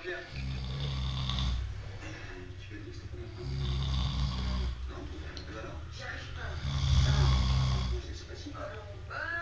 J'y arrive pas. Non, c'est pas si grave.